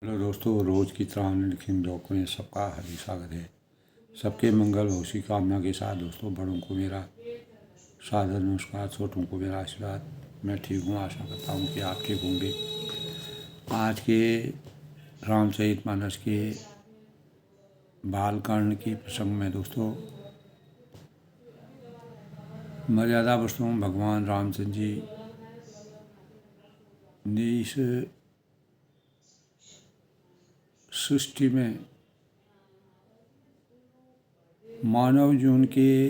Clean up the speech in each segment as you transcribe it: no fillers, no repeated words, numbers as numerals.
Hello दोस्तों, रोज़ की तरह लिखिन ब्लॉग में सबका हार्दिक स्वागत है। सबके मंगल और उसी कामना के साथ दोस्तों, बड़ों को मेरा सादर नमस्कार, छोटों को मेरा आशीर्वाद। मैं ठीक हूँ, आशा करता हूँ कि आप ठीक होंगे। आज के रामचरितमानस के बालकांड के प्रसंग में दोस्तों, मर्यादा पुरुषोत्तम भगवान रामचंद्र जी ने इस सृष्टि में मानव जीवन के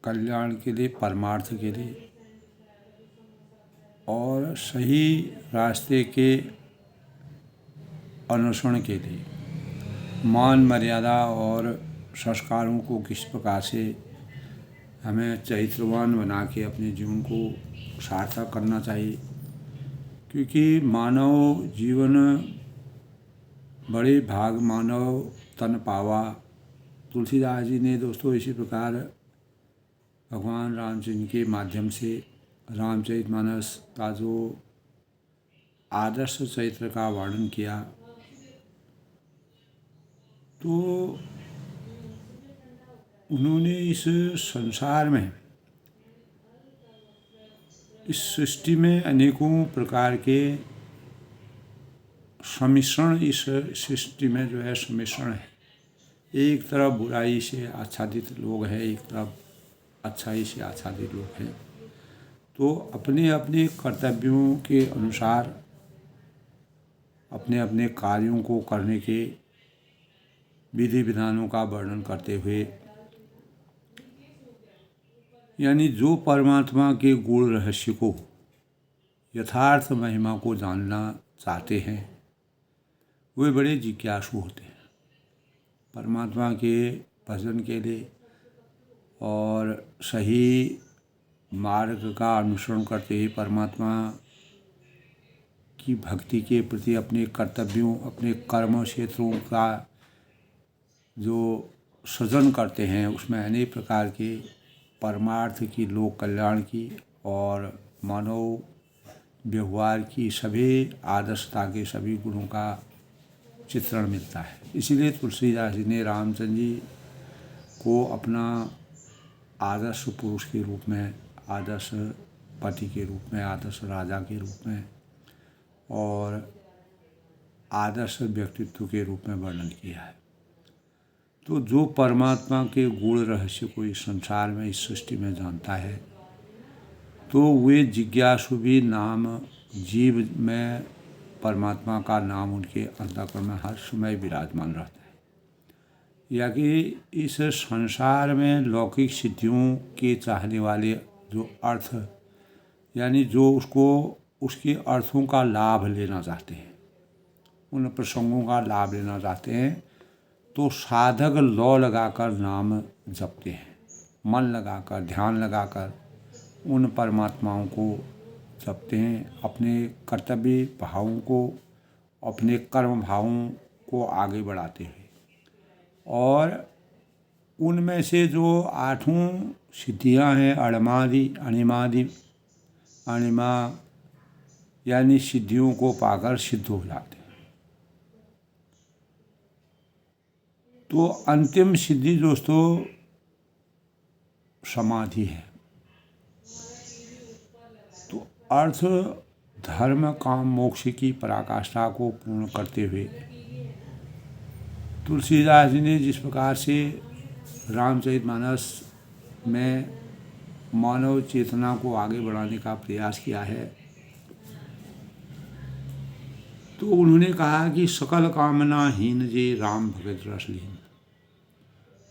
कल्याण के लिए, परमार्थ के लिए और सही रास्ते के अनुसरण के लिए मान मर्यादा और संस्कारों को किस प्रकार से हमें चरित्रवान बना के अपने जीवन को सार्थक करना चाहिए। क्योंकि मानव जीवन बड़े भाग मानव तन पावा। तुलसीदास जी ने दोस्तों इसी प्रकार भगवान रामचंद्र के माध्यम से रामचरितमानस का जो आदर्श चरित्र का वर्णन किया, तो उन्होंने इस संसार में, इस सृष्टि में अनेकों प्रकार के सम्मिश्रण, इस सृष्टि में जो है सम्मिश्रण है। एक तरफ बुराई से आच्छादित लोग हैं, एक तरफ अच्छाई से आच्छादित लोग हैं। तो अपने अपने कर्तव्यों के अनुसार अपने अपने कार्यों को करने के विधि विधानों का वर्णन करते हुए, यानी जो परमात्मा के गूढ़ रहस्य को, यथार्थ महिमा को जानना चाहते हैं, वे बड़े जिज्ञासु होते हैं परमात्मा के भजन के लिए और सही मार्ग का अनुसरण करते हुए परमात्मा की भक्ति के प्रति अपने कर्तव्यों, अपने कर्म क्षेत्रों का जो सृजन करते हैं, उसमें अनेक प्रकार के परमार्थ की, लोक कल्याण की और मानव व्यवहार की सभी आदर्शता के सभी गुणों का चित्रण मिलता है। इसीलिए तुलसीदास जी ने रामचंद्र जी को अपना आदर्श पुरुष के रूप में, आदर्श पति के रूप में, आदर्श राजा के रूप में और आदर्श व्यक्तित्व के रूप में वर्णन किया है। तो जो परमात्मा के गूढ़ रहस्य को इस संसार में, इस सृष्टि में जानता है, तो वे जिज्ञासु भी नाम जीव में परमात्मा का नाम उनके अंतःकरण में हर समय विराजमान रहता है। या कि इस संसार में लौकिक सिद्धियों के चाहने वाले जो अर्थ, यानी जो उसको, उसके अर्थों का लाभ लेना चाहते हैं, उन प्रसंगों का लाभ लेना चाहते हैं, तो साधक लौ लगाकर नाम जपते हैं, मन लगाकर, ध्यान लगाकर उन परमात्माओं को जपते हैं। अपने कर्तव्य भावों को, अपने कर्म भावों को आगे बढ़ाते हैं और उनमें से जो आठों सिद्धियां हैं, अणमादि, अणिमादि, अणिमा, यानी सिद्धियों को पाकर सिद्ध हो जाते हैं। तो अंतिम सिद्धि दोस्तों समाधि है। तो अर्थ, धर्म, काम, मोक्ष की पराकाष्ठा को पूर्ण करते हुए तुलसीदास जी ने जिस प्रकार से रामचरितमानस में मानव चेतना को आगे बढ़ाने का प्रयास किया है, तो उन्होंने कहा कि सकल कामना हीन जे राम भगत रस लीन,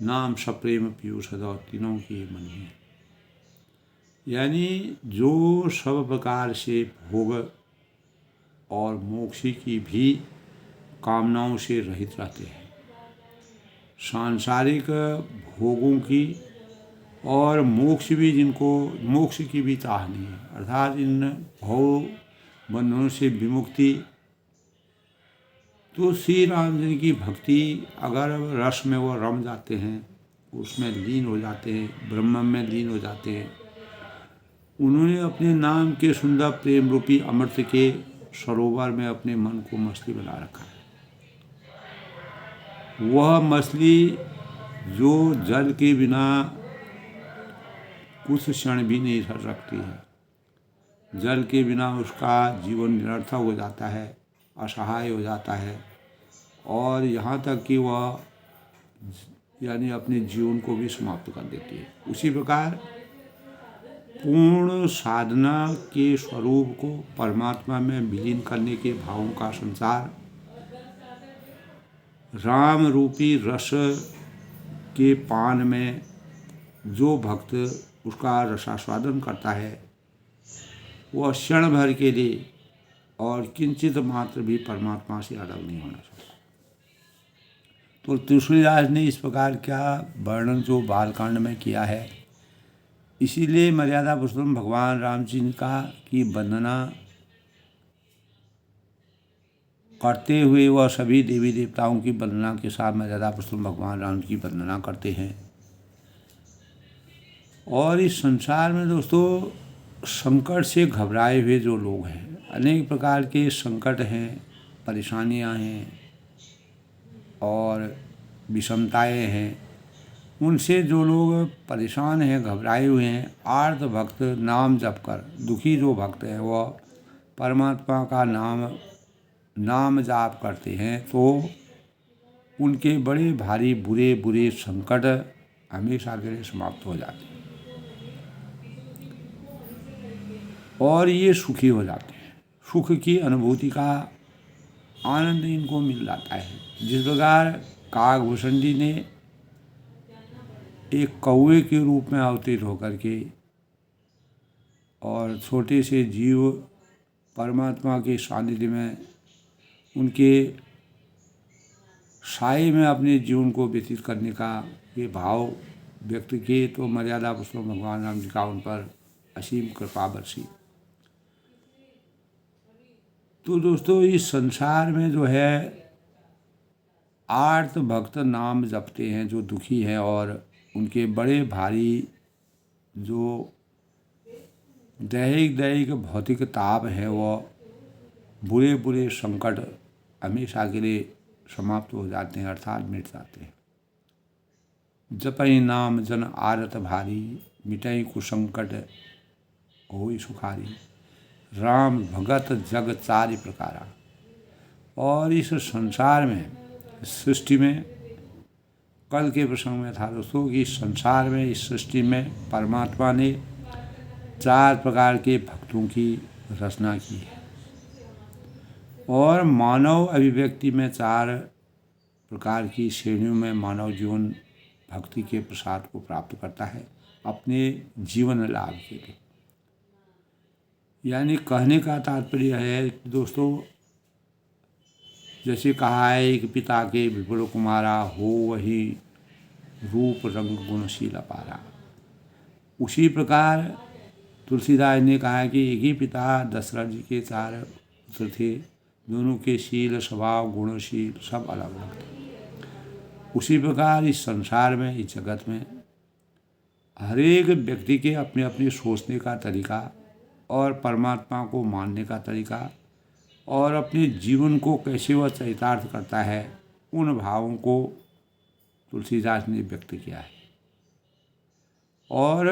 नाम सप्रेम पियो सदा तीनों के मन में। यानी जो सब प्रकार से भोग और मोक्ष की भी कामनाओं से रहित रहते हैं, सांसारिक भोगों की और मोक्ष भी, जिनको मोक्ष की भी चाह नहीं है, अर्थात इन भव बंधनों से विमुक्ति, तो श्री रामचंद्र की भक्ति अगर रस में वो रम जाते हैं, उसमें लीन हो जाते हैं, ब्रह्म में लीन हो जाते हैं। उन्होंने अपने नाम के सुंदर प्रेम रूपी अमृत के सरोवर में अपने मन को मछली बना रखा है। वह मछली जो जल के बिना कुछ क्षण भी नहीं रह सकती है, जल के बिना उसका जीवन निरर्थक हो जाता है, असहाय हो जाता है, और यहाँ तक कि वह यानी अपने जीवन को भी समाप्त कर देती है। उसी प्रकार पूर्ण साधना के स्वरूप को परमात्मा में विलीन करने के भावों का संसार राम रूपी रस के पान में जो भक्त उसका रसास्वादन करता है, वह क्षण भर के लिए और किंचित मात्र भी परमात्मा से अलग नहीं होना चाहिए। तो तुलसीदास ने इस प्रकार का वर्णन जो बालकांड में किया है, इसीलिए मर्यादा पुरुषोत्तम भगवान राम जी का की वंदना करते हुए वह सभी देवी देवताओं की वंदना के साथ मर्यादा पुरुषोत्तम भगवान राम जी की वंदना करते हैं। और इस संसार में दोस्तों संकट से घबराए हुए जो लोग हैं, अनेक प्रकार के संकट हैं, परेशानियां हैं और विषमताएं हैं, उनसे जो लोग परेशान हैं, घबराए हुए हैं, आर्त भक्त नाम जप कर दुखी जो भक्त हैं वह परमात्मा का नाम जाप करते हैं, तो उनके बड़े भारी बुरे बुरे संकट हमेशा के लिए समाप्त हो जाते हैं और ये सुखी हो जाते हैं। सुख की अनुभूति का आनंद इनको मिल जाता है। जिस प्रकार काकभूषण जी ने एक कौवे के रूप में अवतीर्ण होकर के और छोटे से जीव परमात्मा के सानिध्य में उनके साए में अपने जीवन को व्यतीत करने का ये भाव व्यक्त किए, तो मर्यादा पुरुषोत्तम भगवान राम जी का उन पर असीम कृपा बरसी। तो दोस्तों इस संसार में जो है आर्त भक्त नाम जपते हैं जो दुखी हैं, और उनके बड़े भारी जो दैहिक भौतिक ताप है, वह बुरे बुरे संकट हमेशा के लिए समाप्त हो जाते हैं, अर्थात मिट जाते हैं। जपई नाम जन आरत भारी, मिटई कुसंकट होई सुखारी, राम भगत जग चारि प्रकारा। और इस संसार में, सृष्टि में, कल के प्रसंग में था दोस्तों कि इस संसार में, इस सृष्टि में परमात्मा ने 4 प्रकार के भक्तों की रचना की है, और मानव अभिव्यक्ति में 4 प्रकार की श्रेणियों में मानव जीवन भक्ति के प्रसाद को प्राप्त करता है अपने जीवन लाभ के लिए। यानी कहने का तात्पर्य है दोस्तों, जैसे कहा है एक पिता के विपुल कुमारा, हो वही रूप रंग गुणशील अपारा। उसी प्रकार तुलसीदास ने कहा कि एक ही पिता दशरथ जी के 4 पुत्र थे, दोनों के शील स्वभाव गुणशील सब अलग अलग थे। उसी प्रकार इस संसार में, इस जगत में हर एक व्यक्ति के अपने अपने सोचने का तरीका और परमात्मा को मानने का तरीका और अपने जीवन को कैसे वह चरितार्थ करता है, उन भावों को तुलसीदास ने व्यक्त किया है। और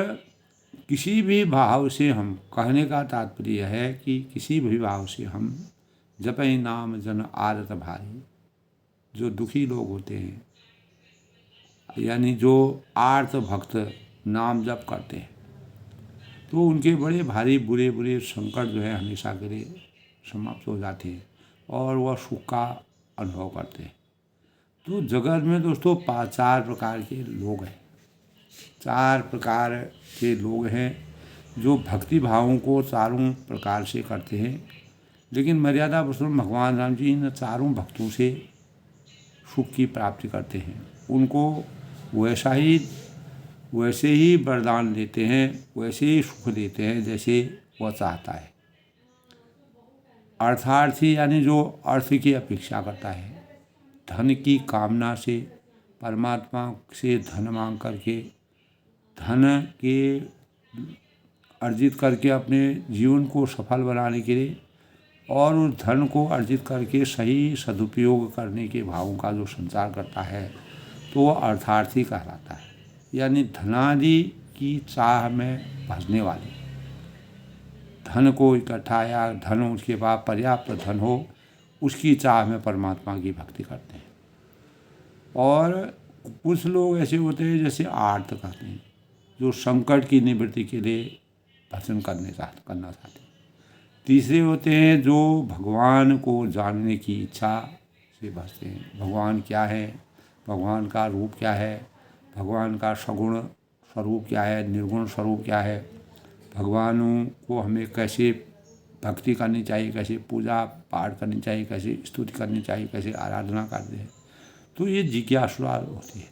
किसी भी भाव से हम, कहने का तात्पर्य है कि किसी भी भाव से हम जपई नाम जन आरत भारी, जो दुखी लोग होते हैं यानी जो आर्त भक्त नाम जप करते हैं, तो उनके बड़े भारी बुरे बुरे संकट जो है हमेशा के लिए समाप्त हो जाते हैं और वह सुख का अनुभव करते हैं। तो जगत में दोस्तों 4 प्रकार के लोग हैं, 4 प्रकार के लोग हैं जो भक्ति भावों को चारों प्रकार से करते हैं, लेकिन मर्यादा पुरुषोत्तम भगवान राम जी इन चारों भक्तों से सुख की प्राप्ति करते हैं। उनको वैसे ही वरदान देते हैं, वैसे ही सुख देते हैं जैसे वह चाहता है। अर्थार्थी यानी जो अर्थ की अपेक्षा करता है, धन की कामना से परमात्मा से धन मांग करके, धन के अर्जित करके अपने जीवन को सफल बनाने के लिए और उस धन को अर्जित करके सही सदुपयोग करने के भावों का जो संचार करता है तो वह अर्थार्थी कहलाता है। यानी धनादि की चाह में भजने वाले, धन को इकट्ठा या धन उसके पास पर्याप्त धन हो उसकी चाह में परमात्मा की भक्ति करते हैं। और कुछ लोग ऐसे होते हैं जैसे आर्त कहते हैं, जो संकट की निवृत्ति के लिए भजन करना चाहते हैं। तीसरे होते हैं जो भगवान को जानने की इच्छा से भजते हैं। भगवान क्या है, भगवान का रूप क्या है, भगवान का सगुण स्वरूप क्या है, निर्गुण स्वरूप क्या है, भगवानों को हमें कैसे भक्ति करनी चाहिए, कैसे पूजा पाठ करनी चाहिए, कैसे स्तुति करनी चाहिए, कैसे आराधना करते हैं। तो ये जिज्ञासा होती है,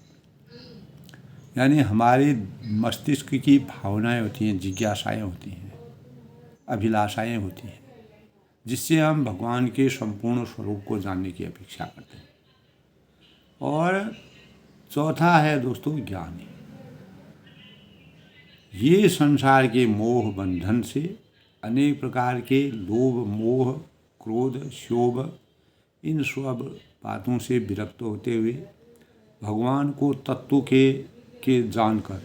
यानी हमारे मस्तिष्क की भावनाएं होती हैं, जिज्ञासाएं होती हैं, अभिलाषाएं होती हैं, जिससे हम भगवान के संपूर्ण स्वरूप को जानने की अपेक्षा करते हैं। और चौथा है दोस्तों ज्ञान। ये संसार के मोह बंधन से, अनेक प्रकार के लोभ मोह क्रोध क्षोभ इन सब बातों से विरक्त होते हुए भगवान को तत्व के जानकर,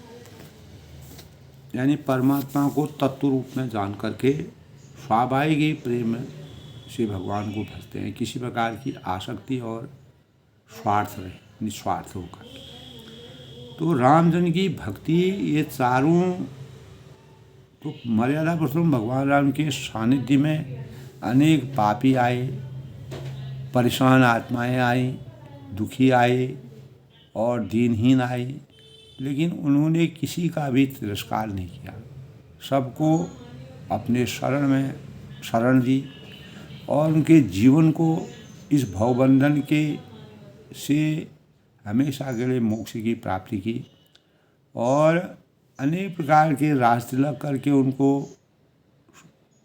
यानी परमात्मा को तत्व रूप में जान करके स्वाभाविक प्रेम से भगवान को भजते हैं, किसी प्रकार की आसक्ति और स्वार्थ रहे, निस्वार्थ होकर। तो रामजन की भक्ति ये चारों, तो मर्यादा पुरुषोत्तम भगवान राम के सानिध्य में अनेक पापी आए, परेशान आत्माएं आई, दुखी आए और दीनहीन आए, लेकिन उन्होंने किसी का भी तिरस्कार नहीं किया, सबको अपने शरण में शरण दी और उनके जीवन को इस भवबंधन के से हमेशा के लिए मोक्ष की प्राप्ति की। और अनेक प्रकार के राज तिलक करके उनको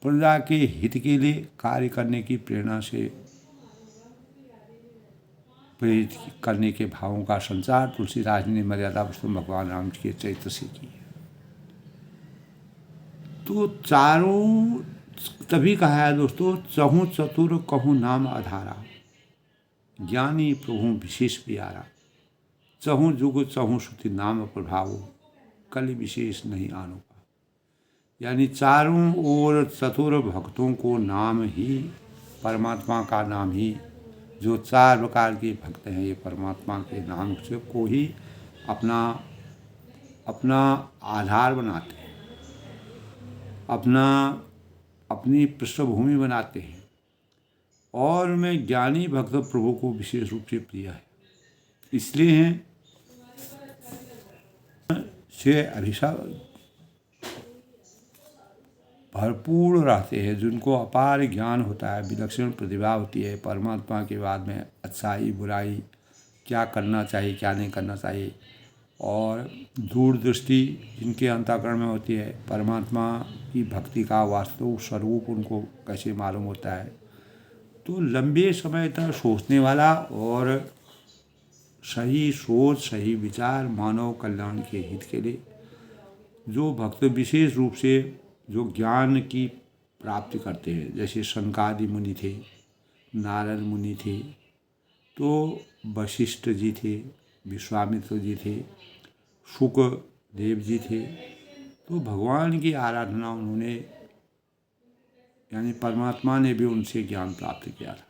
प्रजा के हित के लिए कार्य करने की प्रेरणा से प्रेरित करने के भावों का संचार तुलसीदास ने मर्यादा पुरुषोत्तम भगवान राम के चरित्र से किया। तो चारों तभी कहा है दोस्तों, चहु चतुर कहूँ नाम आधारा, ज्ञानी प्रभु विशेष प्यारा, चहु जुग चहु श्रुति नाम प्रभाव, कल विशेष नहीं आनो पा। यानी चारों ओर चतुर भक्तों को नाम ही, परमात्मा का नाम ही, जो चार प्रकार के भक्त हैं ये परमात्मा के नाम से को ही अपना अपना आधार बनाते हैं, अपनी पृष्ठभूमि बनाते हैं। और उनमें ज्ञानी भक्त प्रभु को विशेष रूप से प्रिय है, इसलिए हैं से अभिशाप भरपूर रहते हैं, जिनको अपार ज्ञान होता है, विलक्षण प्रतिभा होती है परमात्मा के बाद में अच्छाई बुराई, क्या करना चाहिए क्या नहीं करना चाहिए, और दूरदृष्टि जिनके अंतःकरण में होती है, परमात्मा की भक्ति का वास्तविक स्वरूप उनको कैसे मालूम होता है। तो लंबे समय तक सोचने वाला और सही सोच सही विचार मानव कल्याण के हित के लिए जो भक्त विशेष रूप से जो ज्ञान की प्राप्ति करते हैं, जैसे सनकादि मुनि थे, नारद मुनि थे, तो वशिष्ठ जी थे, विश्वामित्र जी थे, शुक देव जी थे, तो भगवान की आराधना उन्होंने, यानी परमात्मा ने भी उनसे ज्ञान प्राप्त किया था।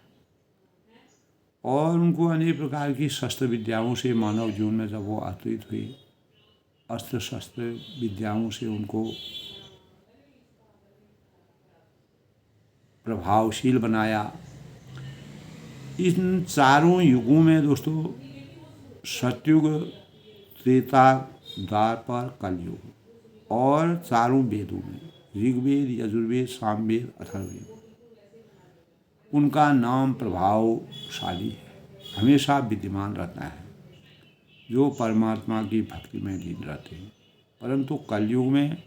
और उनको अनेक प्रकार की शस्त्र विद्याओं से मानव जीवन में जब वो अतीत हुए, अस्त्र शस्त्र विद्याओं से उनको प्रभावशील बनाया। इन चारों युगों में दोस्तों, सतयुग, त्रेता, द्वापर, कलयुग, और चारों वेदों में ऋग्वेद यजुर्वेद सामवेद अथर्ववेद, उनका नाम प्रभावशाली है, हमेशा विद्यमान रहता है, जो परमात्मा की भक्ति में लीन रहते हैं। परंतु कलयुग में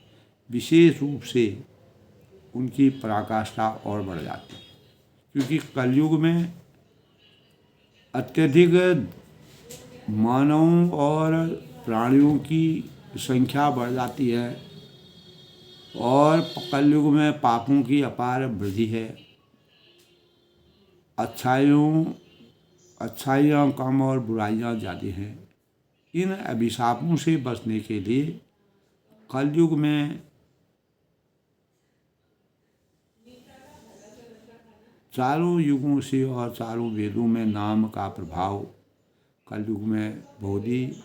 विशेष रूप से उनकी पराकाष्ठा और बढ़ जाती है, क्योंकि कलयुग में अत्यधिक मानवों और प्राणियों की संख्या बढ़ जाती है और कलयुग में पापों की अपार वृद्धि है। अच्छाइयाँ कम और बुराइयाँ ज़्यादा हैं। इन अभिशापों से बचने के लिए कलयुग में चारों युगों से और चारों वेदों में नाम का प्रभाव कलयुग में बहुत ही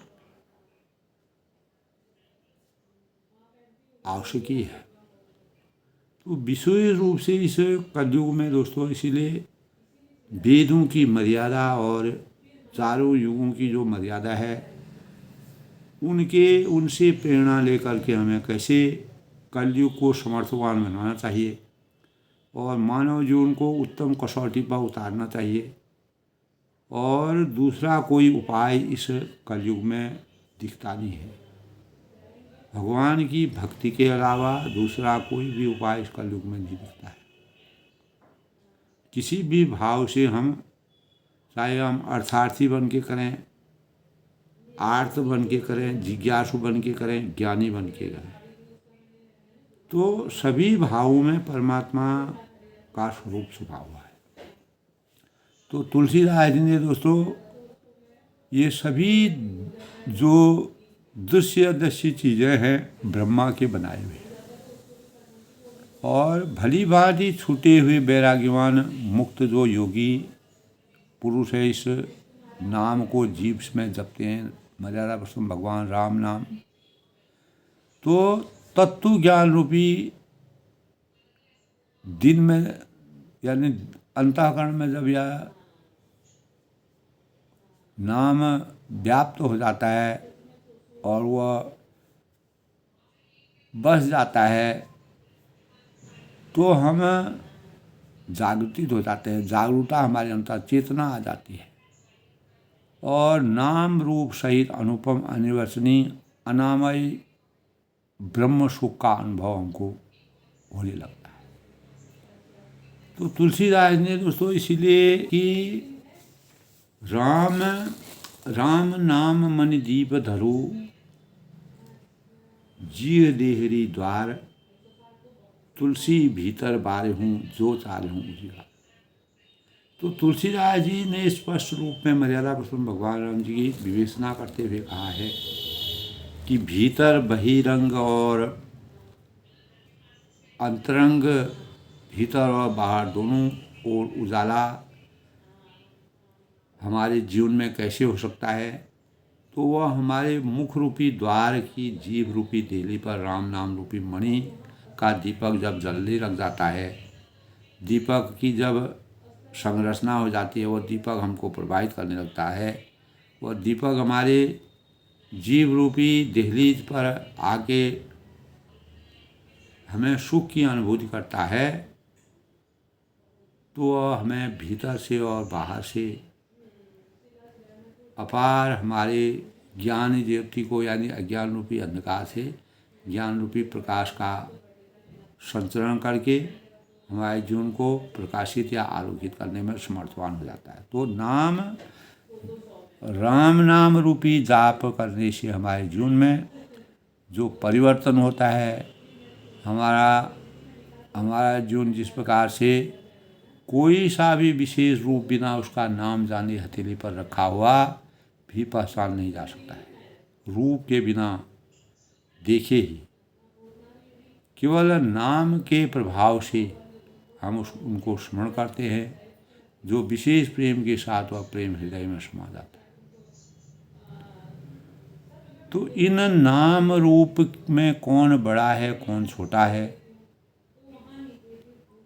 आवश्यक ही है। तो विशेष रूप से इस कलयुग में दोस्तों इसीलिए वेदों की मर्यादा और चारों युगों की जो मर्यादा है उनसे प्रेरणा लेकर के हमें कैसे कलयुग को समर्थवान बनाना चाहिए और मानव जीवन को उत्तम कसौटी पर उतारना चाहिए। और दूसरा कोई उपाय इस कलयुग में दिखता नहीं है। भगवान की भक्ति के अलावा दूसरा कोई भी उपाय इस कलयुग में नहीं दिखता है। किसी भी भाव से हम चाहे हम अर्थार्थी बन के करें, आर्त बन के करें, जिज्ञासु बन के करें, ज्ञानी बन के करें, तो सभी भावों में परमात्मा का स्वरूप छुपा हुआ है। तो तुलसीदास जी ने दोस्तों ये सभी जो दृश्य चीज़ें हैं ब्रह्मा के बनाए हुए और भली भांति छूटे हुए वैराग्यवान मुक्त जो योगी पुरुष है इस नाम को जीभ में जपते हैं, मर्यादा पुरुषोत्तम भगवान राम नाम, तो तत्व ज्ञान रूपी दिन में यानी अंतःकरण में जब यह नाम व्याप्त हो जाता है और वह बस जाता है तो हम जागृतित हो जाते हैं, जागरूकता हमारे अंतर चेतना आ जाती है और नाम रूप सहित अनुपम अनिर्वचनीय अनामय ब्रह्म सुख का अनुभव हमको होने लगता है। तो तुलसीदास ने दोस्तों इसीलिए कि राम नाम मन दीप धरो जीव देहरी द्वार तुलसी भीतर बारे हूँ जो चाल हूँ उजियार। तो तुलसीदास जी ने स्पष्ट रूप में मर्यादा पुरुषोत्तम भगवान राम जी की विवेचना करते हुए कहा है कि भीतर बहिरंग और अंतरंग, भीतर और बाहर दोनों ओर उजाला हमारे जीवन में कैसे हो सकता है, तो वह हमारे मुख रूपी द्वार की जीभ रूपी देहली पर राम नाम रूपी मणि का दीपक जब जल्दी लग जाता है, दीपक की जब संरचना हो जाती है, वह दीपक हमको प्रभावित करने लगता है, वह दीपक हमारे जीव रूपी देहलीज पर आके हमें सुख की अनुभूति करता है, तो वह हमें भीतर से और बाहर से अपार हमारे ज्ञान ज्योति को यानी अज्ञान रूपी अंधकार से ज्ञान रूपी प्रकाश का संचरण करके हमारे जीवन को प्रकाशित या आलोकित करने में समर्थवान हो जाता है। तो राम नाम रूपी जाप करने से हमारे जीवन में जो परिवर्तन होता है, हमारा जीवन जिस प्रकार से कोई सा भी विशेष रूप बिना उसका नाम जाने हथेली पर रखा हुआ भी पहचान नहीं जा सकता है। रूप के बिना देखे ही केवल नाम के प्रभाव से हम उनको स्मरण करते हैं, जो विशेष प्रेम के साथ वह प्रेम हृदय में समा जाता है। तो इन नाम रूप में कौन बड़ा है कौन छोटा है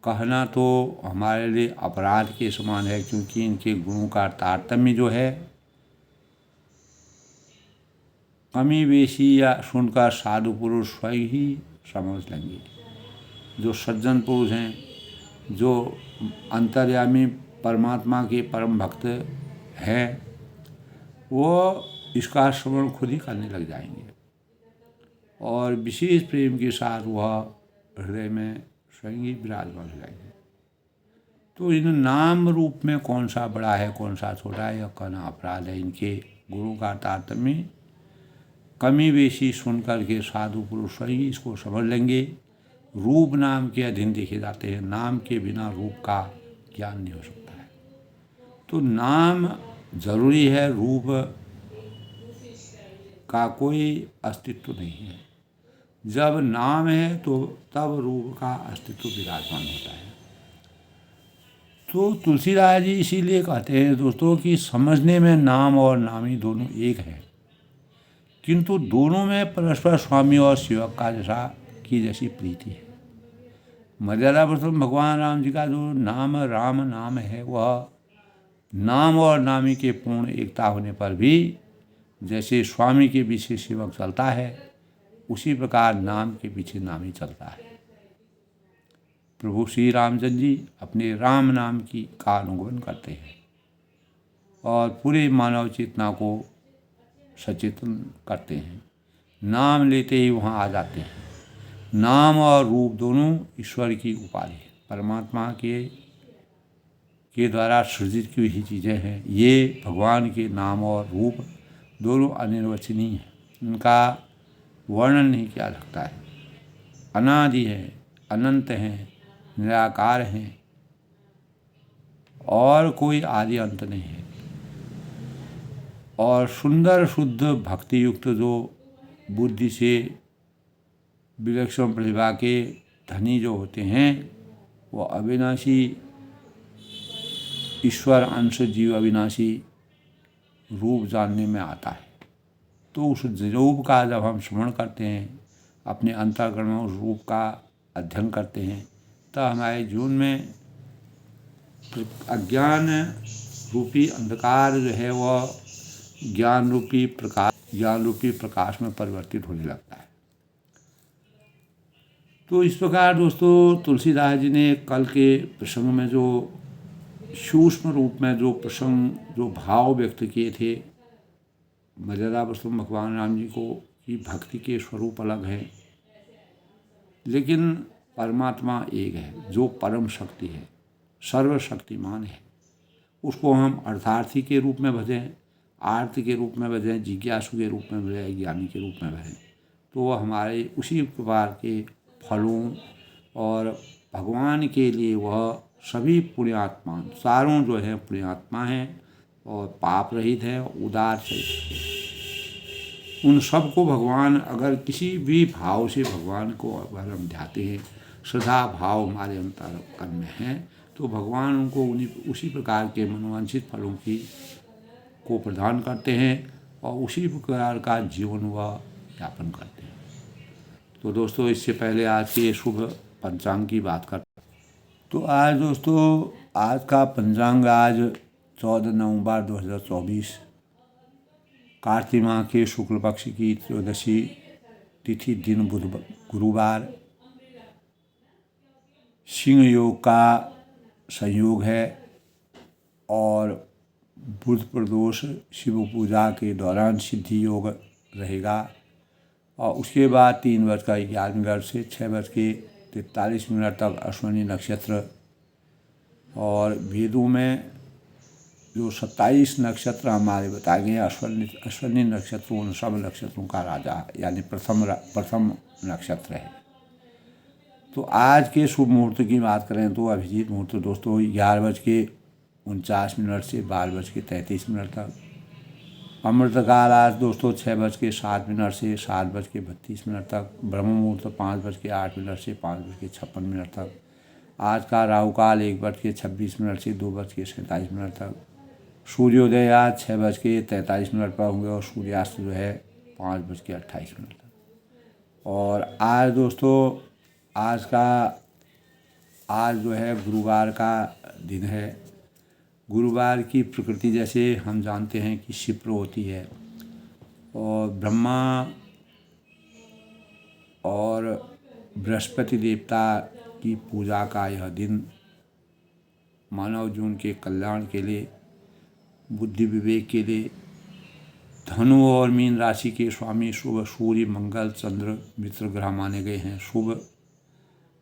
कहना तो हमारे लिए अपराध के समान है, क्योंकि इनके गुणों का तारतम्य जो है कमी बेशी या सुनकर साधु पुरुष स्वयं ही समझ लेंगे। जो सज्जन पुरुष हैं, जो अंतर्यामी परमात्मा के परम भक्त हैं, वो इसका श्रवण खुद ही करने लग जाएंगे और विशेष प्रेम के साथ वह हृदय में स्वयं ही विराजमान हो जाएंगे। तो इन नाम रूप में कौन सा बड़ा है कौन सा छोटा है यह कहना अपराध है। इनके गुणों का तारतम्य कमी बेशी सुनकर के साधु पुरुष स्वयं ही इसको समझ लेंगे। रूप नाम के अधीन देखे जाते हैं, नाम के बिना रूप का ज्ञान नहीं हो सकता है। तो नाम जरूरी है, रूप का कोई अस्तित्व नहीं है। जब नाम है तो तब रूप का अस्तित्व विराजमान होता है। तो तुलसीदास जी इसीलिए कहते हैं दोस्तों कि समझने में नाम और नामी दोनों एक है, किंतु दोनों में परस्पर स्वामी और सेवक का जैसी प्रीति है। मर्यादा पुरुषोत्तम भगवान राम जी का जो नाम राम नाम है, वह नाम और नामी के पूर्ण एकता होने पर भी जैसे स्वामी के पीछे सेवक चलता है, उसी प्रकार नाम के पीछे नामी चलता है। प्रभु श्री रामचंद्र जी अपने राम नाम का अनुगमन करते हैं और पूरे मानव चेतना को सचेतन करते हैं। नाम लेते ही वहाँ आ जाते हैं। नाम और रूप दोनों ईश्वर की उपाधि है, परमात्मा के द्वारा सृजित की हुई चीज़ें हैं। ये भगवान के नाम और रूप दोनों अनिर्वचनीय हैं, इनका वर्णन नहीं किया सकता है। अनादि है, अनंत हैं, निराकार हैं और कोई आदि अंत नहीं है। और सुंदर शुद्ध भक्ति युक्त जो बुद्धि से विलक्षण प्रतिभा के धनी जो होते हैं, वो अविनाशी ईश्वर अंश जीव अविनाशी रूप जानने में आता है। तो उस रूप का जब हम स्मरण करते हैं, अपने अंतःकरण में उस रूप का अध्ययन करते हैं, तब हमारे जीवन में अज्ञान रूपी अंधकार जो है वह ज्ञान रूपी प्रकाश में परिवर्तित होने लगता है। तो इस प्रकार दोस्तों तुलसीदास जी ने कल के प्रसंग में जो सूक्ष्म रूप में जो प्रसंग जो भाव व्यक्त किए थे, मर्यादा पुरुषोत्तम भगवान राम जी को कि भक्ति के स्वरूप अलग है, लेकिन परमात्मा एक है जो परम शक्ति है, सर्वशक्तिमान है। उसको हम अर्थार्थी के रूप में भजें, आर्त के रूप में भजें, जिज्ञासु के रूप में भजें, ज्ञानी के रूप में भजें, तो वह हमारे उसी प्रकार के फलों और भगवान के लिए वह सभी पुण्यात्मा, सारों जो है पुण्यात्मा हैं और पाप रहित है, उदार चरित्र है। उन सबको भगवान अगर किसी भी भाव से भगवान को अगर हम ध्याते हैं, श्रद्धा भाव हमारे अंतःकरण में है, तो भगवान उनको उसी प्रकार के मनोवांछित फलों को प्रदान करते हैं और उसी प्रकार का जीवन वह यापन करते हैं। तो दोस्तों इससे पहले आज के शुभ पंचांग की बात करते हैं। तो आज दोस्तों आज का पंचांग आज 14 नवंबर 2024 कार्तिक माह के शुक्ल पक्ष की त्रयोदशी तिथि दिन गुरुवार सिंह योग का संयोग है और बुध प्रदोष शिव पूजा के दौरान सिद्धि योग रहेगा और उसके बाद 3:11 से 6:43 तक अश्विनी नक्षत्र। और वेदों में जो 27 नक्षत्र हमारे बताए गए अश्विनी नक्षत्र उन सब नक्षत्रों का राजा यानी प्रथम नक्षत्र है। तो आज के शुभ मुहूर्त की बात करें तो अभिजीत मुहूर्त दोस्तों 11:49 से 12:33 तक। अमृतकाल आज दोस्तों 6:07 से 7:32 तक। ब्रह्म मुहूर्त 5:08 से 5:56 तक। आज का राहु काल 1:26 से 2:47 तक। सूर्योदय आज 6:43 पर होंगे और सूर्यास्त जो है 5:28 तक। और आज दोस्तों आज जो है गुरुवार का दिन है। गुरुवार की प्रकृति जैसे हम जानते हैं कि क्षिप्र होती है और ब्रह्मा और बृहस्पति देवता की पूजा का यह दिन मानव जीवन के कल्याण के लिए, बुद्धि विवेक के लिए, धनु और मीन राशि के स्वामी शुभ सूर्य मंगल चंद्र मित्र ग्रह माने गए हैं। शुभ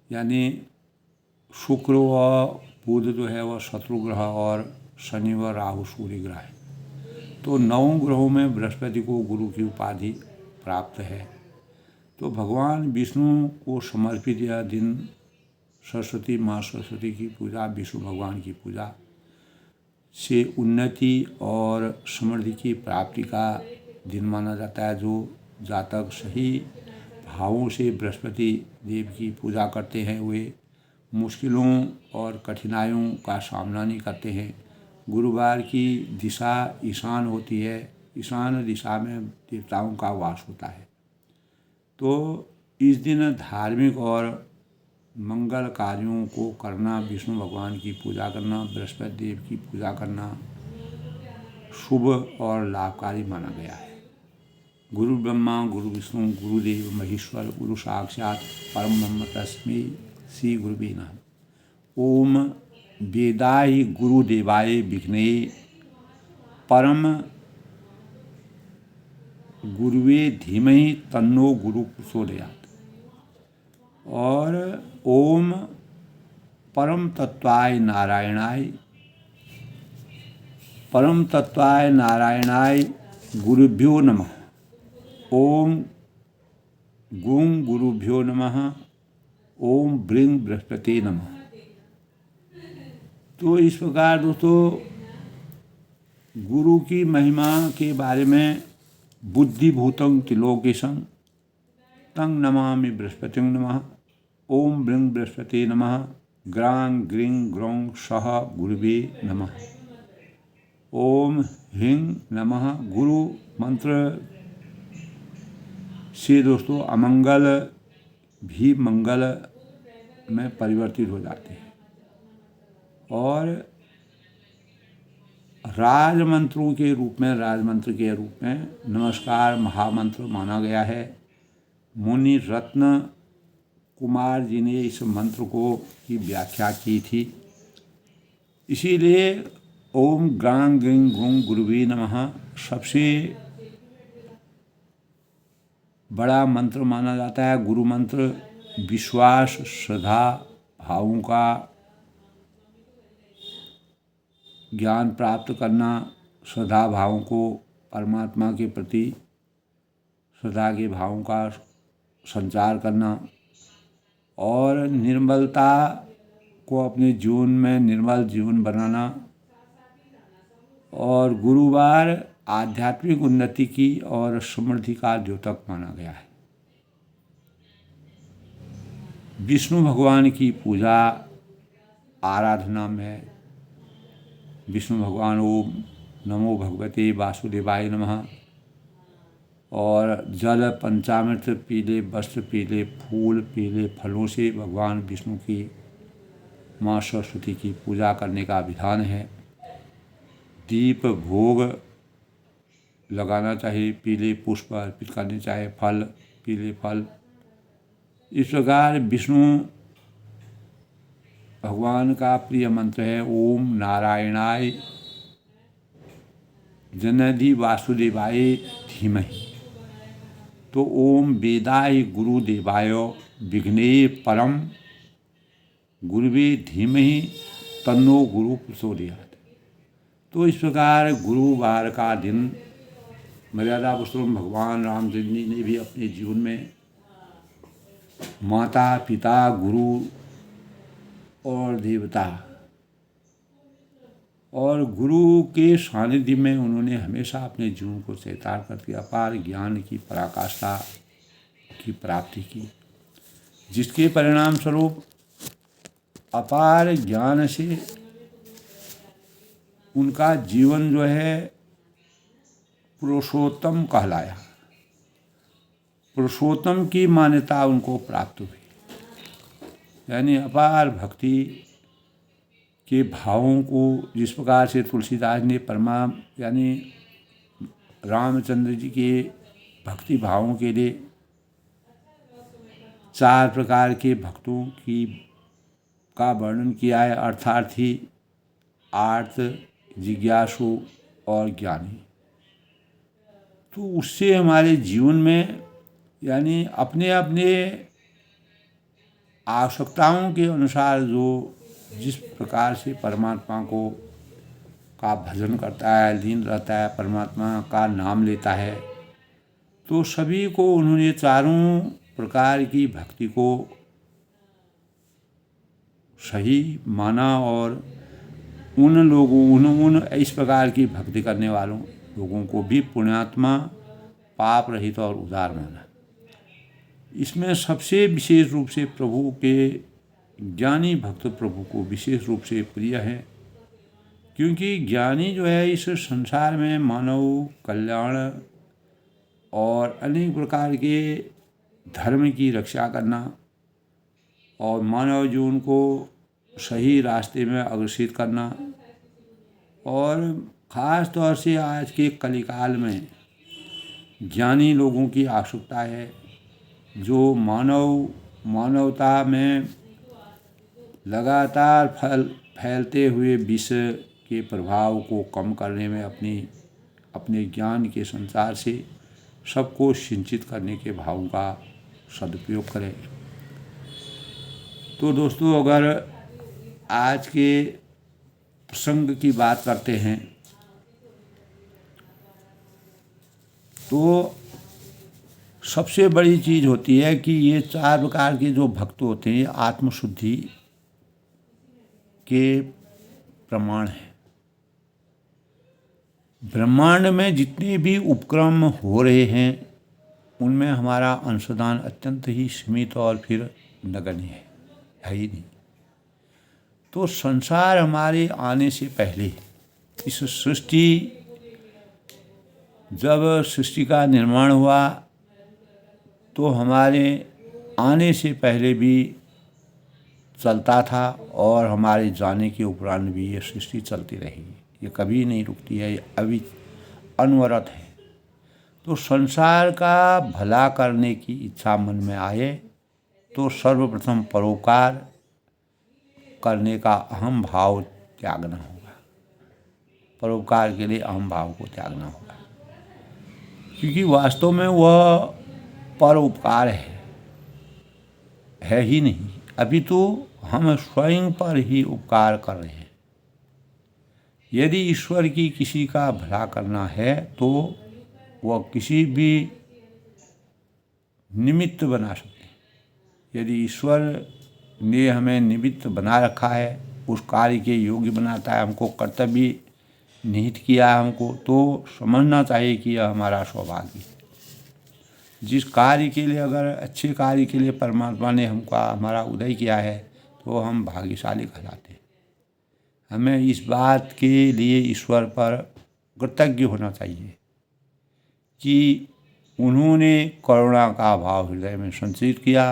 यानी शुक्र व बुध जो है वह शत्रु ग्रह और शनि व राहु सूर्य ग्रह है। तो 9 ग्रहों में बृहस्पति को गुरु की उपाधि प्राप्त है। तो भगवान विष्णु को समर्पित यह दिन सरस्वती माँ सरस्वती की पूजा, विष्णु भगवान की पूजा, से उन्नति और समृद्धि की प्राप्ति का दिन माना जाता है। जो जातक सही भावों से बृहस्पति देव की पूजा करते हैं वे मुश्किलों और कठिनाइयों का सामना नहीं करते हैं। गुरुवार की दिशा ईशान होती है। ईशान दिशा में देवताओं का वास होता है। तो इस दिन धार्मिक और मंगल कार्यों को करना, विष्णु भगवान की पूजा करना, बृहस्पति देव की पूजा करना शुभ और लाभकारी माना गया है। गुरु ब्रह्मा गुरु विष्णु गुरुदेव महेश्वर गुरु साक्षात परम ब्रह्म तस्मै श्री गुरुवे नमः। ओम वेदाय गुरुदेवाय विघ्ने परम गुरुवे धीमहि तन्नो गुरु प्रचोदयात्। और ओम परम तत्वाय नारायणाय गुरुभ्यो नमः। ओम गुं गुरुभ्यो नमः। ओम ब्रिंग बृहस्पति नमः। तो इस प्रकार दोस्तों गुरु की महिमा के बारे में बुद्धिभूतं त्रिलोकेशं तं नमामि बृहस्पतिं नमः। ओम ब्रिंग बृहस्पति नमः। ग्रां ग्रीं ग्रौं सह गुरुवे नमः। ओम ह्रीं नमः। गुरु मंत्र से दोस्तों अमंगल भी मंगल में परिवर्तित हो जाते हैं। और राजमंत्र के रूप में नमस्कार महामंत्र माना गया है। मुनि रत्न कुमार जी ने इस मंत्र को की व्याख्या की थी। इसीलिए ओम ग्रां ग्रीं ग्रूं गुरुवे नमः सबसे बड़ा मंत्र माना जाता है। गुरु मंत्र विश्वास श्रद्धा भावों का ज्ञान प्राप्त करना, श्रद्धा भावों को परमात्मा के प्रति श्रद्धा के भावों का संचार करना और निर्मलता को अपने जीवन में निर्मल जीवन बनाना। और गुरुवार आध्यात्मिक उन्नति की और समृद्धि का द्योतक माना गया है। विष्णु भगवान की पूजा आराधना में विष्णु भगवान ओम नमो भगवते वासुदेवाय नमः। और जल पंचामृत पीले वस्त्र पीले फूल पीले फलों से भगवान विष्णु की माँ सरस्वती की पूजा करने का विधान है। दीप भोग लगाना चाहिए, पीले पुष्प अर्पित करने चाहिए, फल पीले फल। इस प्रकार विष्णु भगवान का प्रिय मंत्र है ओम नारायणाय जनाधि वासुदेवाय धीमहि। तो ओम वेदाय गुरुदेवाय विघ्ने परम गुरुवे धीमहि तन्नो गुरु प्रचोदयात्। तो इस प्रकार गुरुवार का दिन मर्यादा पुरुषोत्तम भगवान रामचंद्र जी ने भी अपने जीवन में माता पिता गुरु और देवता और गुरु के सानिध्य में उन्होंने हमेशा अपने जीवन को चरितार्थ करके अपार ज्ञान की पराकाष्ठा की प्राप्ति की, जिसके परिणाम स्वरूप अपार ज्ञान से उनका जीवन जो है पुरुषोत्तम कहलाया। पुरुषोत्तम की मान्यता उनको प्राप्त हुई। यानी अपार भक्ति के भावों को जिस प्रकार से तुलसीदास ने यानी रामचंद्र जी के भक्ति भावों के लिए 4 प्रकार के भक्तों का वर्णन किया है, अर्थार्थी, आर्त, जिज्ञासु और ज्ञानी। तो उससे हमारे जीवन में यानी अपने अपने आवश्यकताओं के अनुसार जो जिस प्रकार से परमात्मा का भजन करता है, लीन रहता है, परमात्मा का नाम लेता है, तो सभी को उन्होंने चारों प्रकार की भक्ति को सही माना और उन इस प्रकार की भक्ति करने वालों लोगों को भी पुण्यात्मा, पाप रहित और उदार माना। इसमें सबसे विशेष रूप से प्रभु के ज्ञानी भक्त प्रभु को विशेष रूप से प्रिय है, क्योंकि ज्ञानी जो है इस संसार में मानव कल्याण और अनेक प्रकार के धर्म की रक्षा करना और मानव जीवन को सही रास्ते में अग्रसित करना, और ख़ास तौर से आज के कलिकाल में ज्ञानी लोगों की आवश्यकता है जो मानवता में लगातार फैलते हुए विष के प्रभाव को कम करने में अपने ज्ञान के संसार से सबको सिंचित करने के भाव का सदुपयोग करें। तो दोस्तों, अगर आज के प्रसंग की बात करते हैं तो सबसे बड़ी चीज़ होती है कि ये 4 प्रकार के जो भक्त होते हैं आत्मशुद्धि के प्रमाण हैं। ब्रह्मांड में जितने भी उपक्रम हो रहे हैं उनमें हमारा अंशदान अत्यंत ही सीमित और फिर नगण्य है ही नहीं। तो संसार हमारे आने से पहले इस जब सृष्टि का निर्माण हुआ तो हमारे आने से पहले भी चलता था और हमारे जाने के उपरांत भी ये सृष्टि चलती रहेगी, ये कभी नहीं रुकती है, ये अभी अनवरत है। तो संसार का भला करने की इच्छा मन में आए तो सर्वप्रथम परोपकार करने का अहम भाव त्यागना होगा, परोपकार के लिए अहम भाव को त्यागना होगा, क्योंकि वास्तव में वह परोपकार है ही नहीं, अभी तो हम स्वयं पर ही उपकार कर रहे हैं। यदि ईश्वर की किसी का भला करना है तो वह किसी भी निमित्त बना सकते हैं। यदि ईश्वर ने हमें निमित्त बना रखा है, उस कार्य के योग्य बनाता है, हमको कर्तव्य निहित किया है हमको, तो समझना चाहिए कि यह हमारा सौभाग्य है। जिस कार्य के लिए, अगर अच्छे कार्य के लिए परमात्मा ने हमारा उदय किया है तो हम भाग्यशाली कहलाते हैं। हमें इस बात के लिए ईश्वर पर कृतज्ञ होना चाहिए कि उन्होंने करुणा का भाव हृदय में संचित किया,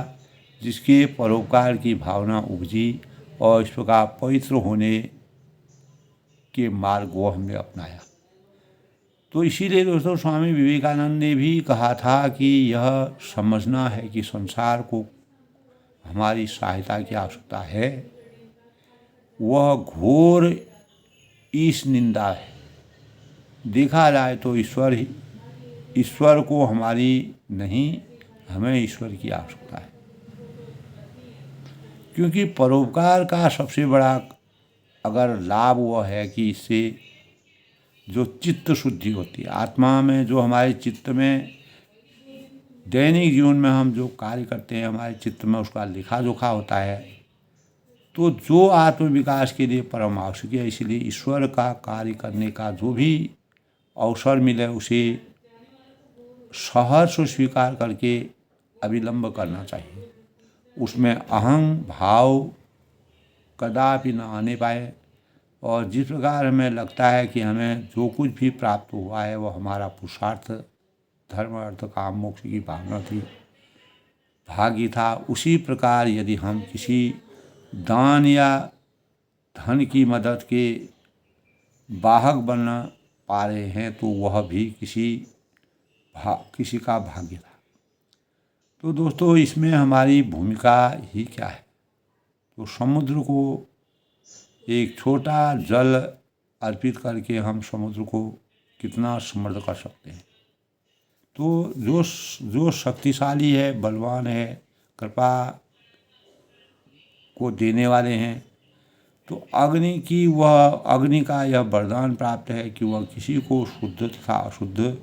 जिसके परोपकार की भावना उपजी और इस प्रकार पवित्र होने के मार्ग को हमने अपनाया। तो इसीलिए दोस्तों स्वामी विवेकानंद ने भी कहा था कि यह समझना है कि संसार को हमारी सहायता की आवश्यकता है, वह घोर ईश निंदा है। देखा जाए तो ईश्वर को हमारी नहीं, हमें ईश्वर की आवश्यकता है, क्योंकि परोपकार का सबसे बड़ा अगर लाभ वह है कि इससे जो चित्त शुद्धि होती है, आत्मा में जो हमारे चित्त में दैनिक जीवन में हम जो कार्य करते हैं हमारे चित्त में उसका लेखा जोखा होता है, तो जो आत्म विकास के लिए परम आवश्यक है। इसलिए ईश्वर का कार्य करने का जो भी अवसर मिले उसे सहर्ष स्वीकार करके अविलंब करना चाहिए। उसमें अहं भाव कदापि न आने पाए, और जिस प्रकार हमें लगता है कि हमें जो कुछ भी प्राप्त हुआ है वह हमारा पुरुषार्थ, धर्म, अर्थ, काम, मोक्ष की भावना थी, भाग्य था, उसी प्रकार यदि हम किसी दान या धन की मदद के वाहक बनना पा रहे हैं तो वह भी किसी का भाग्य था। तो दोस्तों इसमें हमारी भूमिका ही क्या है? तो समुद्र को एक छोटा जल अर्पित करके हम समुद्र को कितना समृद्ध कर सकते हैं। तो जो शक्तिशाली है, बलवान है, कृपा को देने वाले हैं, तो अग्नि का यह वरदान प्राप्त है कि वह किसी को शुद्ध तथा अशुद्ध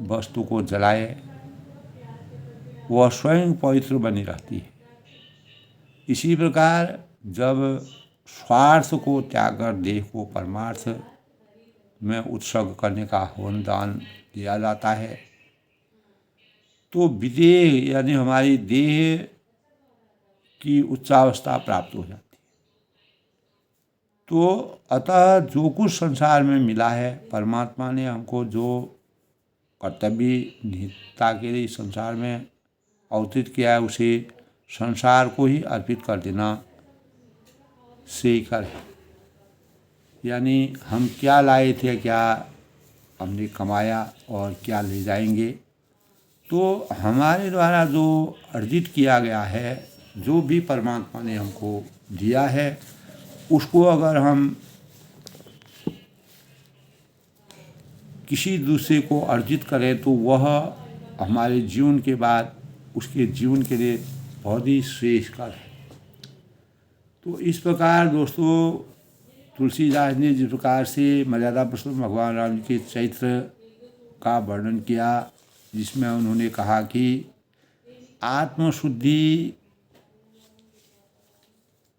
वस्तु को जलाए, वह स्वयं पवित्र बनी रहती है। इसी प्रकार जब स्वार्थ को त्याग कर देह को परमार्थ में उत्सर्ग करने का हवन दान दिया जाता है। तो विदेह यानी हमारी देह की उच्चावस्था प्राप्त हो जाती है। तो अतः जो कुछ संसार में मिला है, परमात्मा ने हमको जो कर्तव्य निहितता के लिए संसार में अवतरित किया है, उसे संसार को ही अर्पित कर देना से कर है। यानी हम क्या लाए थे, क्या हमने कमाया और क्या ले जाएंगे, तो हमारे द्वारा जो अर्जित किया गया है, जो भी परमात्मा ने हमको दिया है, उसको अगर हम किसी दूसरे को अर्जित करें तो वह हमारे जीवन के बाद उसके जीवन के लिए बहुत ही श्रेयस्कर है। तो इस प्रकार दोस्तों तुलसीदास ने जिस प्रकार से मर्यादा पुरुषोत्तम भगवान राम जी के चरित्र का वर्णन किया, जिसमें उन्होंने कहा कि आत्मशुद्धि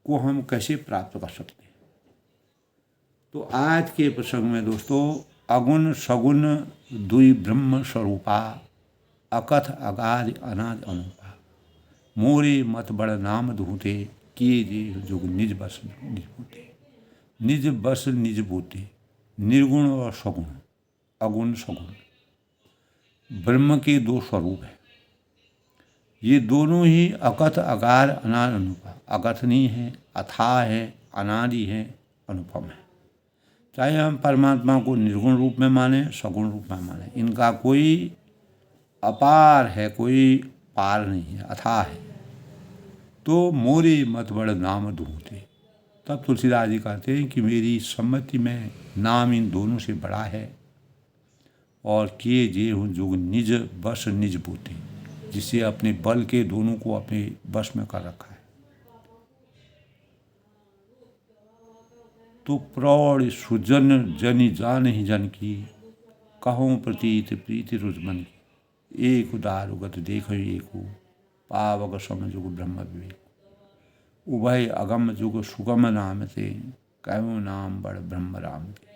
को हम कैसे प्राप्त कर सकते हैं। तो आज के प्रसंग में दोस्तों अगुण सगुण दुई ब्रह्म स्वरूपा अकथ अगाध अनाद अनुपा मोरे मत बड़ नाम धूते किए जे जोग निज बस निज बूते निज बस निज बूते निर्गुण और सगुण अगुण सगुण ब्रह्म के दो स्वरूप हैं। ये दोनों ही अकथ अगार अनाद अनुपा, अकथनीय है, अथाह है, अनादि है, अनुपम है। चाहे हम परमात्मा को निर्गुण रूप में माने, सगुण रूप में माने, इनका कोई अपार है, कोई पार नहीं है, अथाह है। तो मोरे मत बड़ नाम धूते, तब तुलसीदास जी कहते हैं कि मेरी सम्मति में नाम इन दोनों से बड़ा है। और किए जे हूँ जोग निज बस निज बूते, जिसे अपने बल के दोनों को अपने बस में कर रखा है। तो प्रौढ़ सुजन जनि जान ही जन की, कहूँ प्रतीत प्रीति रुजमन की, एक उदार उगत देख एकू, पावक सम जुग ब्रह्म विवेक, उभय अगम जुग सुगम नाम से, कहूँ नाम बड़ ब्रह्म राम के,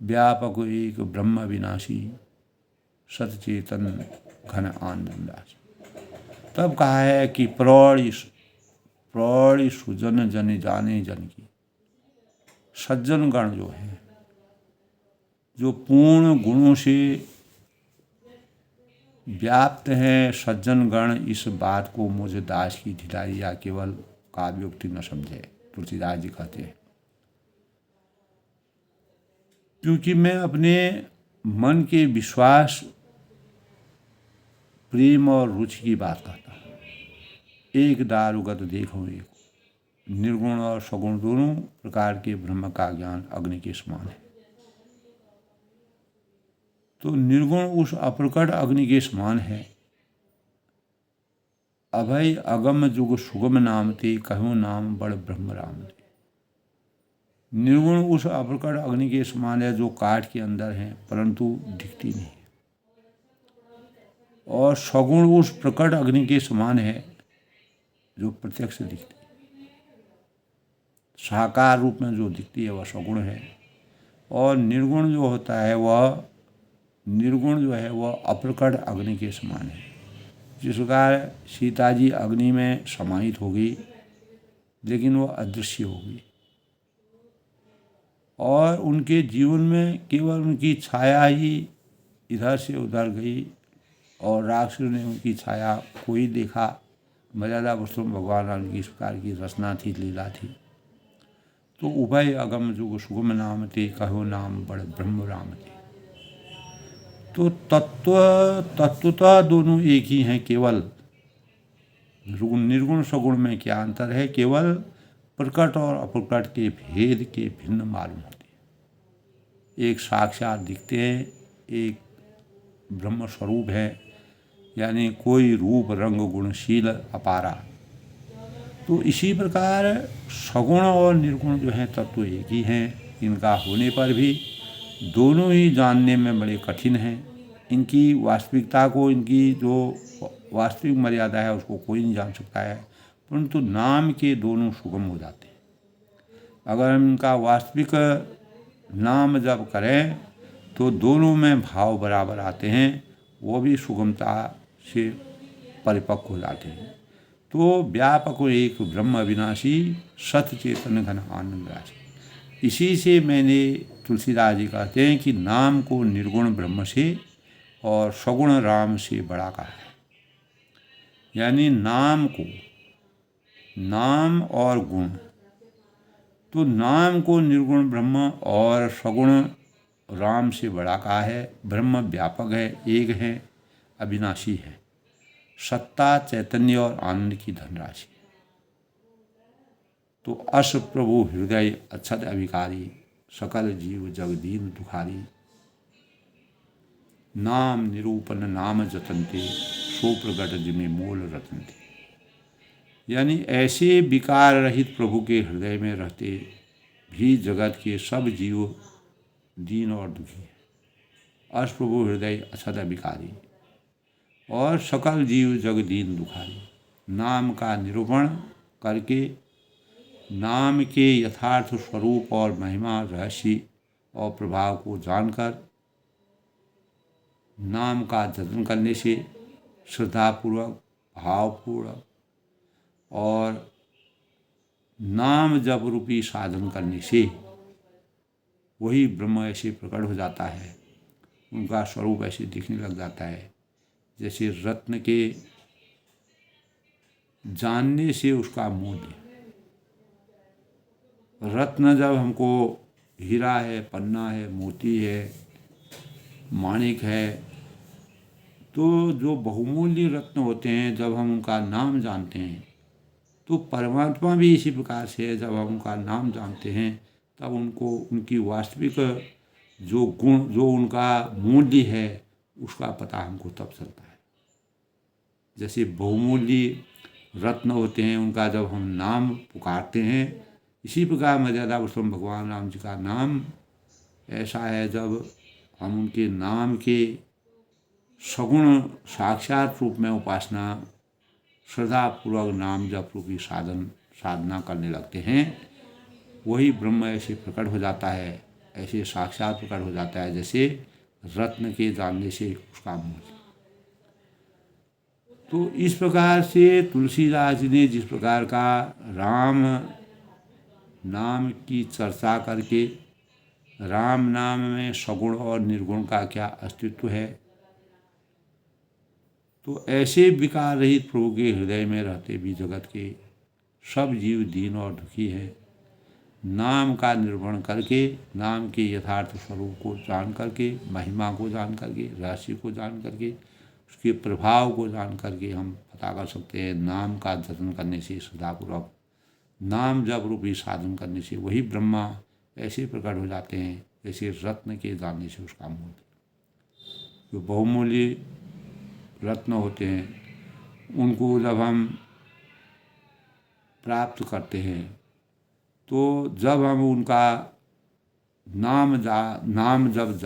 व्यापक एक ब्रह्म विनाशी, सतचेतन घन आनंद राशि। तब कहा है कि प्रौढ़ सुजन जन जाने जन की, सज्जन गण जो है, जो पूर्ण गुणों से व्याप्त हैं, सज्जन गण इस बात को मुझ दास की ढिलाई या केवल काव्योक्ति न समझे। तुलसीदास जी कहते हैं क्योंकि मैं अपने मन के विश्वास, प्रेम और रुचि की बात करता हूँ। एक दारुगत देखो एक, निर्गुण और सगुण दोनों प्रकार के ब्रह्म का ज्ञान अग्नि के समान है। तो निर्गुण उस अप्रकट अग्नि के समान है। अभय अगम जुग सुगम नाम ते, कहूँ नाम बड़ ब्रह्म राम ते। निर्गुण उस अप्रकट अग्नि के समान है जो काठ के अंदर है परंतु दिखती नहीं है। और सगुण उस प्रकट अग्नि के समान है जो प्रत्यक्ष दिखती है। साकार रूप में जो दिखती है वह सगुण है। और निर्गुण जो होता है वह निर्गुण जो है वह अप्रकट अग्नि के समान है। जिस प्रकार सीता जी अग्नि में समाहित होगी लेकिन वह अदृश्य होगी और उनके जीवन में केवल उनकी छाया ही इधर से उधर गई और राक्षस ने उनकी छाया को ही देखा। मर्यादा पुरुषोत्तम भगवान राम की इस प्रकार की रचना थी, लीला थी। तो उभय अगम जुग सुगम नाम ते, कहो नाम बड़ ब्रह्म राम ते। तो तत्वतः दोनों एक ही हैं। केवल निर्गुण सगुण में क्या अंतर है, केवल प्रकट और अप्रकट के भेद के भिन्न मालूम होते हैं। एक साक्षात दिखते हैं, एक ब्रह्म स्वरूप है, यानी कोई रूप रंग गुणशील अपारा। तो इसी प्रकार सगुण और निर्गुण जो हैं तत्व एक ही हैं। इनका होने पर भी दोनों ही जानने में बड़े कठिन हैं। इनकी वास्तविकता को, इनकी जो वास्तविक मर्यादा है उसको कोई नहीं जान सकता है, परंतु नाम के दोनों सुगम हो जाते हैं। अगर हम इनका वास्तविक नाम जप करें तो दोनों में भाव बराबर आते हैं, वो भी सुगमता से परिपक्व हो जाते हैं। तो व्यापक एक ब्रह्म अविनाशी सत चेतन घन आनंद राशि। इसी से मैंने तुलसीदास जी कहते हैं कि नाम को निर्गुण ब्रह्म से और सगुण राम से बड़ा कहा है। यानी नाम को, नाम और गुण, तो नाम को निर्गुण ब्रह्म और सगुण राम से बड़ा कहा है। ब्रह्म व्यापक है, एक है, अविनाशी है, सत्ता, चैतन्य और आनंद की धनराशि। तो अस प्रभु हृदय अक्षत अभिकारी, सकल जीव जगदीन दुखारी। नाम निरूपण नाम जतनते, सो प्रगट जिमे मूल रतनते। यानी ऐसे विकार रहित प्रभु के हृदय में रहते भी जगत के सब जीव दीन और दुखी है। अस प्रभु हृदय अक्षत अभिकारी और सकल जीव जग दीन दुखारी। नाम का निरूपण करके, नाम के यथार्थ स्वरूप और महिमा, रहस्य और प्रभाव को जानकर, नाम का जतन करने से, श्रद्धापूर्वक, भावपूर्वक और नाम जप रूपी साधन करने से वही ब्रह्म ऐसे प्रकट हो जाता है, उनका स्वरूप ऐसे दिखने लग जाता है जैसे रत्न के जानने से उसका मूल्य। रत्न जब हमको हीरा है, पन्ना है, मोती है, माणिक है, तो जो बहुमूल्य रत्न होते हैं, जब हम उनका नाम जानते हैं, तो परमात्मा भी इसी प्रकार से है। जब हम उनका नाम जानते हैं तब उनको, उनकी वास्तविक जो गुण, जो उनका मूल्य है, उसका पता हमको तब चलता है। जैसे बहुमूल्य रत्न होते हैं, उनका जब हम नाम पुकारते हैं, इसी प्रकार मर्यादा पुरुषोत्तम भगवान राम जी का नाम ऐसा है, जब हम उनके नाम के सगुण साक्षात रूप में उपासना, श्रद्धापूर्वक नाम जप रूपी साधना करने लगते हैं, वही ब्रह्म ऐसे प्रकट हो जाता है, ऐसे साक्षात प्रकट हो जाता है जैसे रत्न के जानने से उसका मूल्य। तो इस प्रकार से तुलसीदास जी ने जिस प्रकार का राम नाम की चर्चा करके, राम नाम में सगुण और निर्गुण का क्या अस्तित्व है, तो ऐसे विकार रहित प्रभु के हृदय में रहते भी जगत के सब जीव दीन और दुखी हैं। नाम का निर्वहन करके, नाम के यथार्थ स्वरूप को जान करके, महिमा को जान करके, रहस्य को जान करके, उसके प्रभाव को जान करके हम पता कर सकते हैं। नाम का जतन करने से, सदापूर्वक नाम जप रूपी साधन करने से वही ब्रह्मा ऐसे प्रकट हो जाते हैं जैसे रत्न के जानने से उसका मूल्य। जो बहुमूल्य रत्न होते हैं, उनको जब हम प्राप्त करते हैं, तो जब हम उनका नाम जब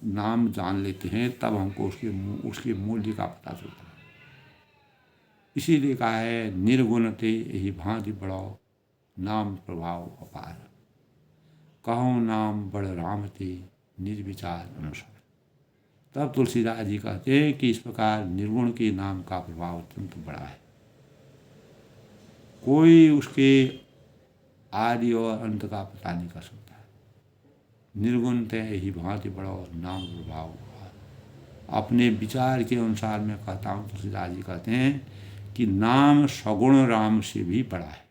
नाम जान लेते हैं, तब हमको उसके मूल्य का पता चलता है। इसीलिए कहा है, निर्गुण ते यही भांति बढ़ाओ, नाम प्रभाव अपार। कहो नाम बड़ राम ते, निज विचार अनुसार। तब तुलसीदास जी कहते हैं कि इस प्रकार निर्गुण के नाम का प्रभाव अत्यंत बड़ा है, कोई उसके आदि और अंत का पता नहीं कर सकता है। निर्गुण तय ही भांति बढ़ो, नाम प्रभाव। अपने विचार के अनुसार मैं कहता हूँ, तुलसीदास जी कहते हैं कि नाम सगुण राम से भी बड़ा है।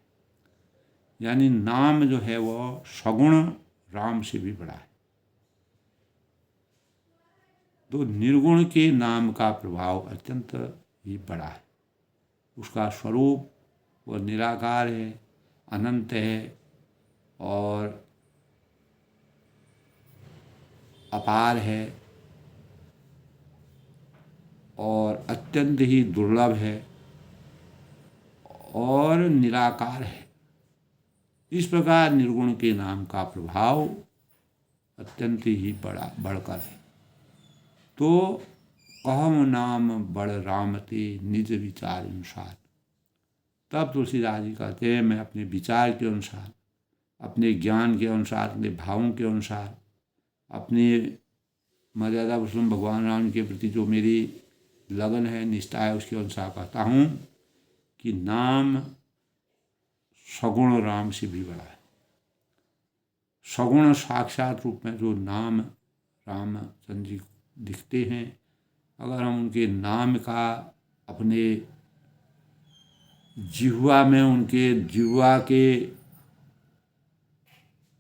यानी नाम जो है वो सगुण राम से भी बड़ा है। तो निर्गुण के नाम का प्रभाव अत्यंत ही बड़ा है। उसका स्वरूप वो निराकार है, अनंत है और अपार है और अत्यंत ही दुर्लभ है और निराकार है। इस प्रकार निर्गुण के नाम का प्रभाव अत्यंत ही बढ़कर है। तो कहम नाम बड़ राम ते, निज विचार अनुसार। तब तुलसीदास जी कहते हैं, मैं अपने विचार के अनुसार, अपने ज्ञान के अनुसार, अपने भावों के अनुसार, अपने मर्यादा पुरुषोत्तम भगवान राम के प्रति जो मेरी लगन है, निष्ठा है, उसके अनुसार कहता हूँ कि नाम सगुण राम से भी बड़ा है। सगुण साक्षात रूप में जो नाम रामचंद्र जी दिखते हैं, अगर हम उनके नाम का अपने जिह्वा में, उनके जिह्वा के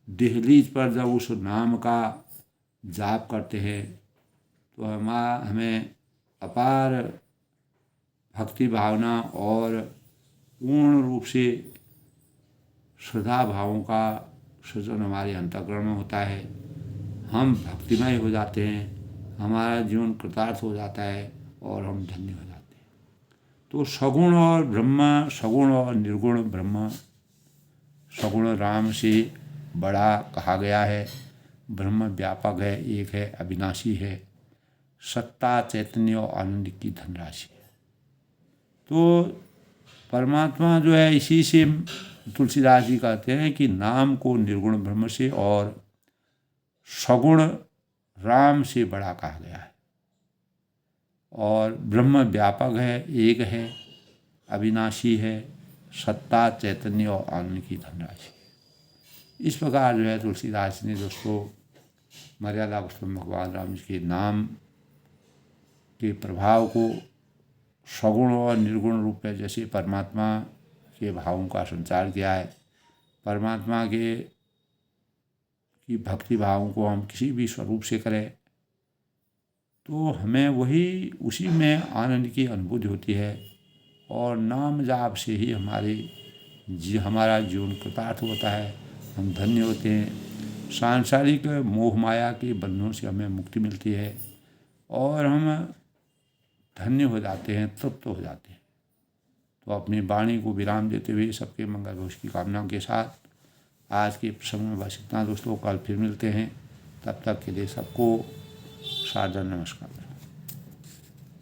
दहलीज पर जब उस नाम का जाप करते हैं तो हमें अपार भक्ति भावना और पूर्ण रूप से श्रद्धा भावों का सृजन हमारे अंतःकरण में होता है। हम भक्तिमय हो जाते हैं, हमारा जीवन कृतार्थ हो जाता है और हम धन्य हो जाते हैं। तो सगुण और ब्रह्म, सगुण और निर्गुण ब्रह्म, सगुण राम से बड़ा कहा गया है। ब्रह्म व्यापक है, एक है, अविनाशी है, सत्ता, चैतन्य और आनंद की धनराशि है। तो परमात्मा जो है, इसी से तुलसीदास जी कहते हैं कि नाम को निर्गुण ब्रह्म से और सगुण राम से बड़ा कहा गया है। और ब्रह्म व्यापक है, एक है, अविनाशी है, सत्ता, चैतन्य और आनंद की धनराशि। इस प्रकार जो है तुलसीदास ने दोस्तों मर्यादा पुरुषोत्तम भगवान राम जी के नाम के प्रभाव को सगुण और निर्गुण रूप में जैसे परमात्मा के भावों का संचार किया है, परमात्मा के की भक्ति भावों को हम किसी भी स्वरूप से करें तो हमें वही उसी में आनंद की अनुभूति होती है और नाम जाप से ही हमारा जीवन कृतार्थ होता है, हम धन्य होते हैं। सांसारिक मोह माया के बंधनों से हमें मुक्ति मिलती है और हम धन्य हो जाते हैं, तृप्त हो जाते हैं। तो अपनी वाणी को विराम देते हुए सबके मंगल भविष्य की कामनाओं के साथ आज के प्रसंग में बस इतना दोस्तों। कल फिर मिलते हैं, तब तक के लिए सबको सादर नमस्कार।